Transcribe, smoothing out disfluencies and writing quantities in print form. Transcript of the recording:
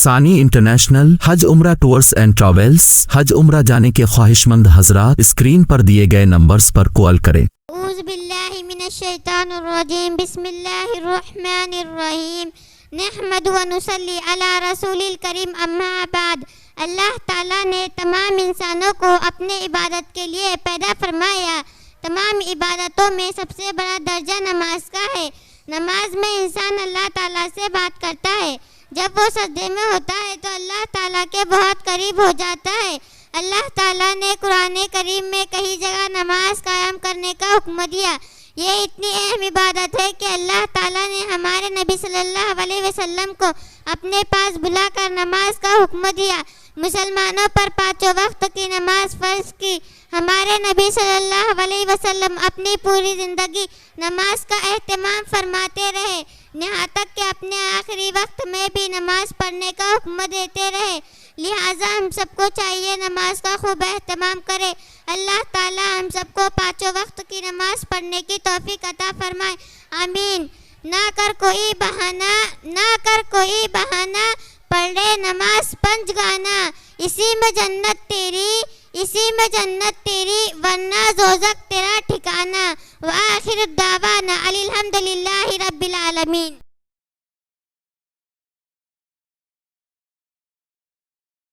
ثانی انٹرنیشنل حج عمرہ tours and travels. حج عمرہ جانے کے خواہش مند حضرات اسکرین پر دیے گئے نمبرز پر کال کریں۔ اعوذ باللہ من الشیطان الرجیم، بسم اللہ الرحمن الرحیم، نحمد و نصلی علی رسول الکریم، اما بعد۔ اللہ تعالیٰ نے تمام انسانوں کو اپنے عبادت کے لیے پیدا فرمایا۔ تمام عبادتوں میں سب سے بڑا درجہ نماز کا ہے۔ نماز میں انسان اللہ تعالیٰ سے بات کرتا ہے۔ جب وہ سجدے میں ہوتا ہے تو اللہ تعالیٰ کے بہت قریب ہو جاتا ہے۔ اللہ تعالیٰ نے قرآن کریم میں کئی جگہ نماز قائم کرنے کا حکم دیا۔ یہ اتنی اہم عبادت ہے کہ اللہ تعالیٰ نے ہمارے نبی صلی اللہ علیہ وسلم کو اپنے پاس بلا کر نماز کا حکم دیا۔ مسلمانوں پر 5 وقت کی نماز فرض کی۔ ہمارے نبی صلی اللہ علیہ وسلم اپنی پوری زندگی نماز کا اہتمام فرماتے رہے، یہاں تک کہ اپنے آخری وقت میں بھی نماز پڑھنے کا حکم دیتے رہے۔ لہٰذا ہم سب کو چاہیے نماز کا خوب اہتمام کرے۔ اللہ تعالی ہم سب کو 5 وقت کی نماز پڑھنے کی توفیق عطا فرمائے، آمین۔ نہ کر کوئی بہانہ، پڑھ لے نماز 5 گانا، اسی میں جنت تیری ورنہ دوزخ تیرا ٹھکانہ۔ وآخر الدعوانا الحمدللہ رب العالمین۔